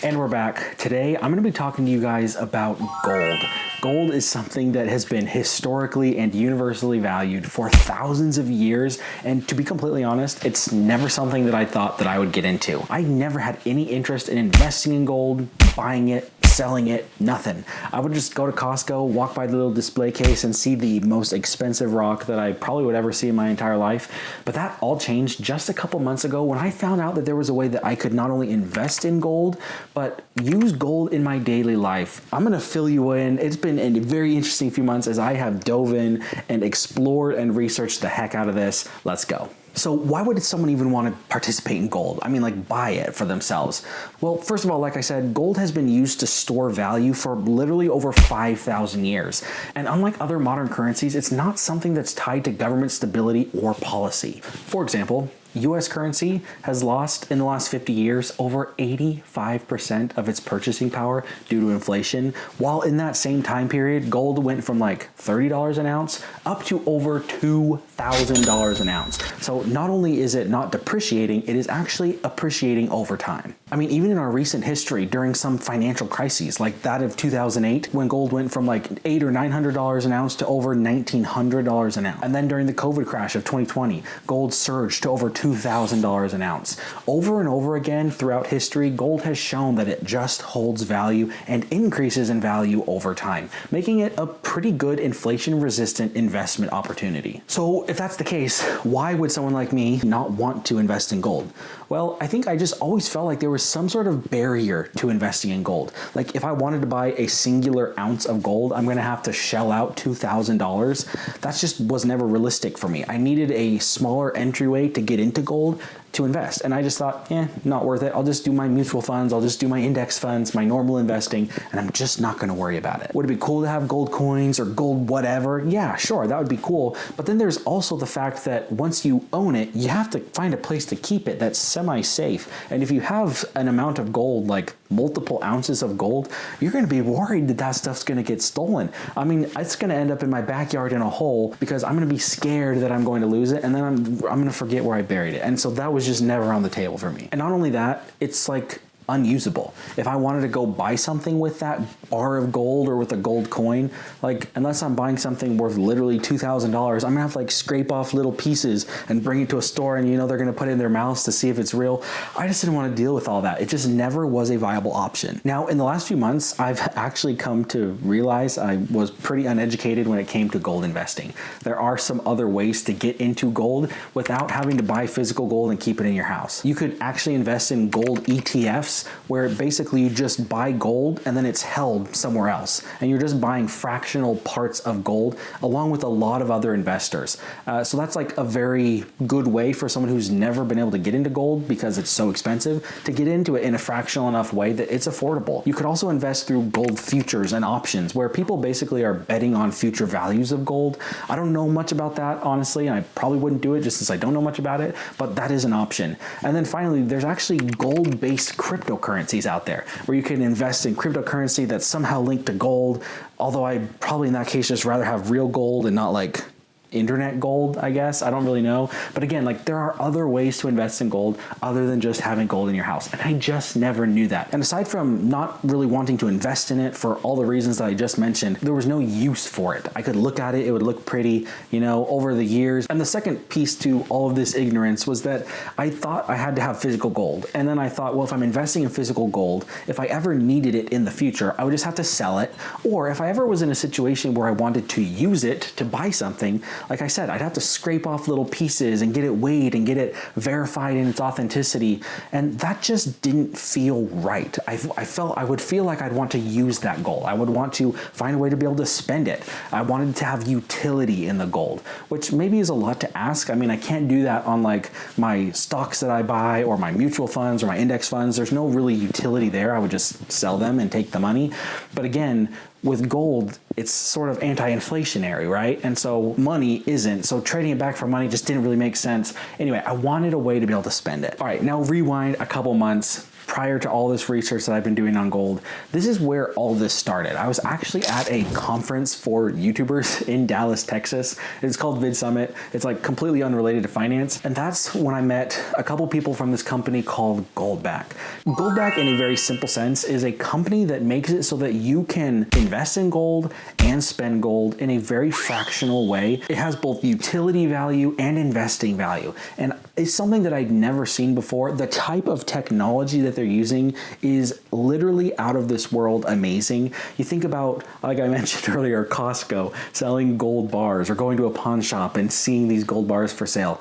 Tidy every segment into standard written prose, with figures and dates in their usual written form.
And we're back. Today, I'm going to be talking to you guys about gold. Gold is something that has been historically and universally valued for thousands of years. And to be completely honest, it's never something that I thought that I would get into. I never had any interest in investing in gold, buying it, selling it, nothing. I would just go to Costco, walk by the little display case and see the most expensive rock that I probably would ever see in my entire life. But that all changed just a couple months ago when I found out that there was a way that I could not only invest in gold, but use gold in my daily life. I'm gonna fill you in. It's been a very interesting few months as I have dove in and explored and researched the heck out of this. Let's go. So why would someone even want to participate in gold? I mean, like buy it for themselves. Well, first of all, like I said, gold has been used to store value for literally over 5,000 years. And unlike other modern currencies, it's not something that's tied to government stability or policy. For example, US currency has lost in the last 50 years over 85% of its purchasing power due to inflation, while in that same time period, gold went from like $30 an ounce up to over $2,000 an ounce. So not only is it not depreciating, it is actually appreciating over time. I mean, even in our recent history, during some financial crises like that of 2008, when gold went from like $800 or $900 an ounce to over $1,900 an ounce. And then during the COVID crash of 2020, gold surged to over $2,000 an ounce. Over and over again throughout history, gold has shown that it just holds value and increases in value over time, making it a pretty good inflation-resistant investment opportunity. So if that's the case, why would someone like me not want to invest in gold? Well, I think I just always felt like there was some sort of barrier to investing in gold. Like if I wanted to buy a singular ounce of gold, I'm gonna have to shell out $2,000. That just was never realistic for me. I needed a smaller entryway to get into gold to invest. And I just thought, not worth it. I'll just do my mutual funds. I'll just do my index funds, my normal investing, and I'm just not gonna worry about it. Would it be cool to have gold coins or gold whatever? Yeah, sure, that would be cool. But then there's also the fact that once you own it, you have to find a place to keep it that's semi-safe. And if you have an amount of gold, like multiple ounces of gold, you're gonna be worried that that stuff's gonna get stolen. I mean, it's gonna end up in my backyard in a hole because I'm gonna be scared that I'm going to lose it, and then I'm gonna forget where I buried it. And so that was just never on the table for me. And not only that, it's like unusable. If I wanted to go buy something with that bar of gold or with a gold coin, like unless I'm buying something worth literally $2,000, I'm gonna have to like scrape off little pieces and bring it to a store, and they're gonna put it in their mouths to see if it's real. I just didn't want to deal with all that. It just never was a viable option. Now, in the last few months, I've actually come to realize I was pretty uneducated when it came to gold investing. There are some other ways to get into gold without having to buy physical gold and keep it in your house. You could actually invest in gold ETFs, where basically you just buy gold and then it's held somewhere else, and you're just buying fractional parts of gold along with a lot of other investors. So that's like a very good way for someone who's never been able to get into gold because it's so expensive to get into it in a fractional enough way that it's affordable. You could also invest through gold futures and options, where people basically are betting on future values of gold. I don't know much about that, honestly, and I probably wouldn't do it just since I don't know much about it, but that is an option. And then finally, there's actually gold-based cryptocurrencies out there where you can invest in cryptocurrency that's somehow linked to gold, although I'd probably in that case just rather have real gold and not like internet gold, I guess. I don't really know. But again, like there are other ways to invest in gold other than just having gold in your house. And I just never knew that. And aside from not really wanting to invest in it for all the reasons that I just mentioned, there was no use for it. I could look at it, it would look pretty, over the years. And the second piece to all of this ignorance was that I thought I had to have physical gold. And then I thought, well, if I'm investing in physical gold, if I ever needed it in the future, I would just have to sell it. Or if I ever was in a situation where I wanted to use it to buy something, like I said, I'd have to scrape off little pieces and get it weighed and get it verified in its authenticity. And that just didn't feel right. I would feel like I'd want to use that gold. I would want to find a way to be able to spend it. I wanted to have utility in the gold, which maybe is a lot to ask. I mean, I can't do that on like my stocks that I buy or my mutual funds or my index funds. There's no really utility there. I would just sell them and take the money. But again, with gold, it's sort of anti-inflationary, right? And so money isn't. So trading it back for money just didn't really make sense. Anyway, I wanted a way to be able to spend it. All right, now rewind a couple months. prior to all this research that I've been doing on gold, this is where all this started. I was actually at a conference for YouTubers in Dallas, Texas. It's called Vid Summit. It's like completely unrelated to finance. And that's when I met a couple people from this company called Goldback. Goldback, in a very simple sense, is a company that makes it so that you can invest in gold and spend gold in a very fractional way. It has both utility value and investing value. And it's something that I'd never seen before. The type of technology that they're using is literally out of this world amazing. You think about, like I mentioned earlier, Costco selling gold bars, or going to a pawn shop and seeing these gold bars for sale.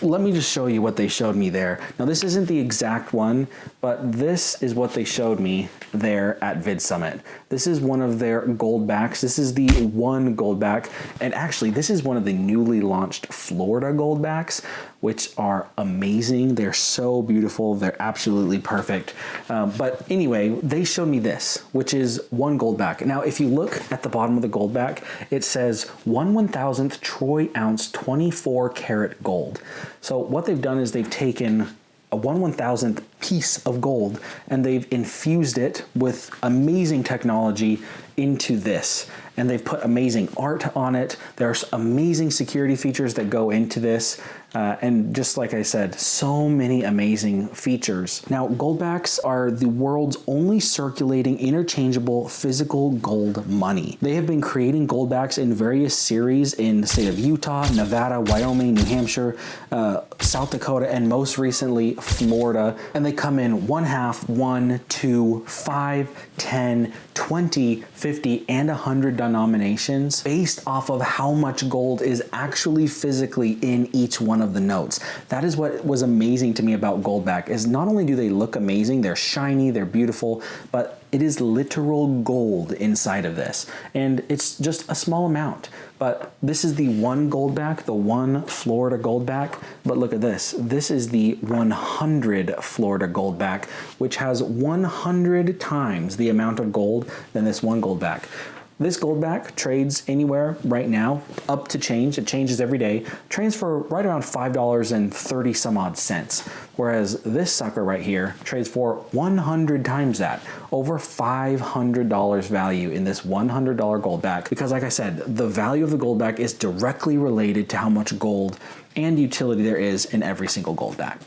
Let me just show you what they showed me there. Now, this isn't the exact one, but this is what they showed me there at Vid Summit. This is one of their Goldbacks. This is the one Goldback. And actually, this is one of the newly launched Florida Goldbacks, which are amazing. They're so beautiful. They're absolutely perfect. But anyway, they showed me this, which is one Goldback. Now, if you look at the bottom of the Goldback, it says 1/1000th troy ounce 24 karat gold. So what they've done is they've taken a 1/1000th piece of gold and they've infused it with amazing technology into this. And they've put amazing art on it. There's amazing security features that go into this. And just like I said, so many amazing features. Now, Goldbacks are the world's only circulating interchangeable physical gold money. They have been creating Goldbacks in various series in the state of Utah, Nevada, Wyoming, New Hampshire, South Dakota, and most recently, Florida. And they come in 1/2, 1, 2, 5, 10, 20, 50, and 100 denominations based off of how much gold is actually physically in each one of the notes. That is what was amazing to me about Goldback, is not only do they look amazing, they're shiny, they're beautiful, but it is literal gold inside of this. And it's just a small amount. But this is the one Goldback, the one Florida Goldback. But look at this. This is the 100 Florida Goldback, which has 100 times the amount of gold than this one Goldback. This Goldback trades anywhere right now, up to change. It changes every day. Trades for right around $5.30 some odd cents. Whereas this sucker right here trades for 100 times that, over $500 value in this $100 Goldback. Because like I said, the value of the Goldback is directly related to how much gold and utility there is in every single Goldback.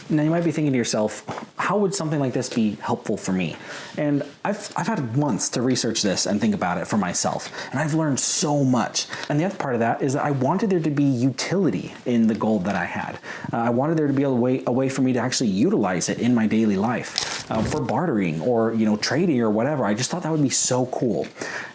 Now you might be thinking to yourself, how would something like this be helpful for me? And I've had months to research this and think about it for myself, and I've learned so much. And the other part of that is that I wanted there to be utility in the gold that I had. I wanted there to be a way for me to actually utilize it in my daily life for bartering or trading or whatever. I just thought that would be so cool.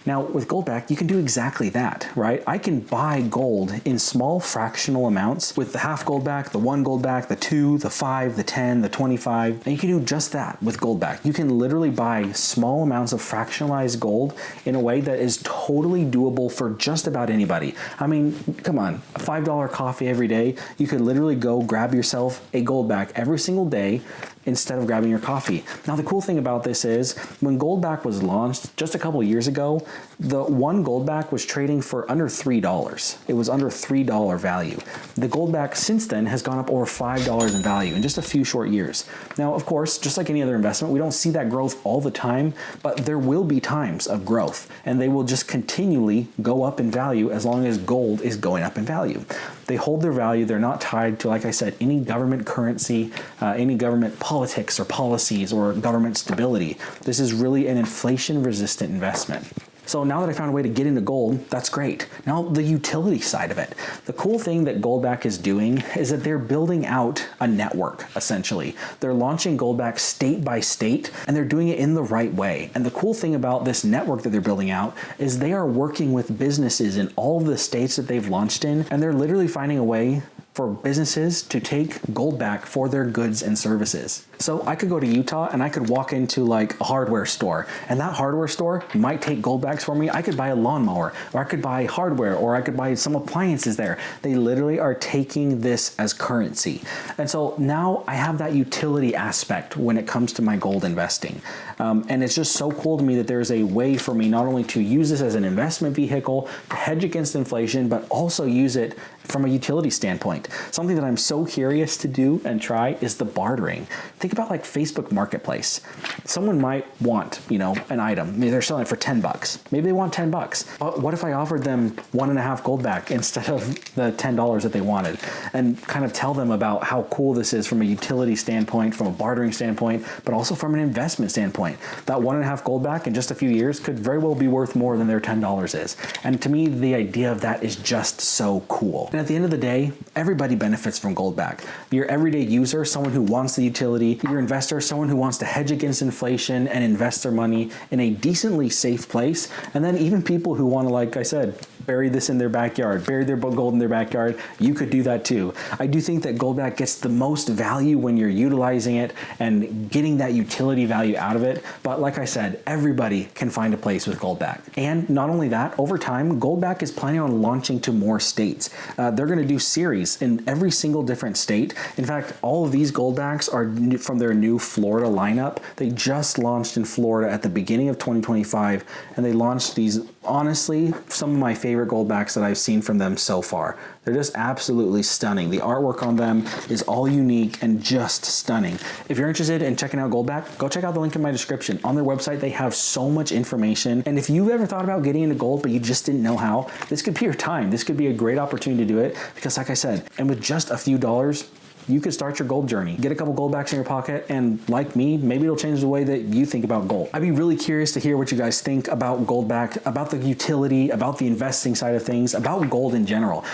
Now with Goldback, you can do exactly that, right? I can buy gold in small fractional amounts with the half Goldback, the one Goldback, the 2, the 5, the 10, the 25, and you can do just that with Goldback. You can literally buy small amounts of fractionalized gold in a way that is totally doable for just about anybody. I mean, come on, a $5 coffee every day, you could literally go grab yourself a Goldback every single day instead of grabbing your coffee. Now, the cool thing about this is when Goldback was launched just a couple of years ago, the one Goldback was trading for under $3. It was under $3 value. The Goldback since then has gone up over $5 in value in just a few short years. Now, of course, just like any other investment, we don't see that growth all the time, but there will be times of growth, and they will just continually go up in value as long as gold is going up in value. They hold their value. They're not tied to, like I said, any government currency, any government politics or policies or government stability. This is really an inflation-resistant investment. So now that I found a way to get into gold, that's great. Now the utility side of it. The cool thing that Goldback is doing is that they're building out a network, essentially. They're launching Goldback state by state, and they're doing it in the right way. And the cool thing about this network that they're building out is they are working with businesses in all of the states that they've launched in, and they're literally finding a way for businesses to take Goldback for their goods and services. So I could go to Utah and I could walk into like a hardware store, and that hardware store might take Goldbacks for me. I could buy a lawnmower, or I could buy hardware, or I could buy some appliances there. They literally are taking this as currency. And so now I have that utility aspect when it comes to my gold investing. And it's just so cool to me that there's a way for me not only to use this as an investment vehicle to hedge against inflation, but also use it from a utility standpoint. Something that I'm so curious to do and try is the bartering. Think about like Facebook Marketplace. Someone might want, an item. Maybe they're selling it for 10 bucks. Maybe they want 10 bucks. But what if I offered them 1.5 Goldback instead of the $10 that they wanted, and kind of tell them about how cool this is from a utility standpoint, from a bartering standpoint, but also from an investment standpoint. That 1.5 Goldback in just a few years could very well be worth more than their $10 is. And to me, the idea of that is just so cool. And at the end of the day, everybody benefits from Goldback. Your everyday user, someone who wants the utility, your investor, someone who wants to hedge against inflation and invest their money in a decently safe place, and then even people who want to, like I said, bury this in their backyard, bury their gold in their backyard, you could do that too. I do think that Goldback gets the most value when you're utilizing it and getting that utility value out of it. But like I said, everybody can find a place with Goldback. And not only that, over time, Goldback is planning on launching to more states. They're going to do series in every single different state. In fact, all of these Goldbacks are from their new Florida lineup. They just launched in Florida at the beginning of 2025, and they launched these, honestly, some of my favorite Goldbacks that I've seen from them so far. They're just absolutely stunning. The artwork on them is all unique and just stunning. If you're interested in checking out Goldback, go check out the link in my description. On their website, they have so much information. And if you've ever thought about getting into gold, but you just didn't know how, this could be your time. This could be a great opportunity to do it because, like I said, and with just a few dollars, you could start your gold journey. Get a couple Goldbacks in your pocket, and like me, maybe it'll change the way that you think about gold. I'd be really curious to hear what you guys think about Goldback, about the utility, about the investing side of things, about gold in general.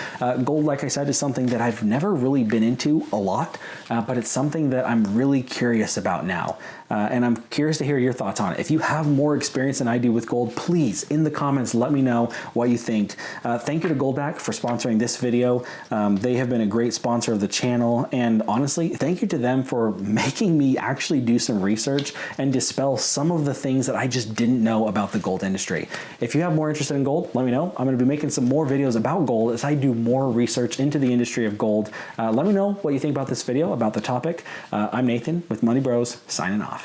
Gold, like I said, is something that I've never really been into a lot, but it's something that I'm really curious about now. And I'm curious to hear your thoughts on it. If you have more experience than I do with gold, please, in the comments, let me know what you think. Thank you to Goldback for sponsoring this video. They have been a great sponsor of the channel. And honestly, thank you to them for making me actually do some research and dispel some of the things that I just didn't know about the gold industry. If you have more interest in gold, let me know. I'm going to be making some more videos about gold as I do more research into the industry of gold. Let me know what you think about this video, about the topic. I'm Nathan with Money Bros, signing off.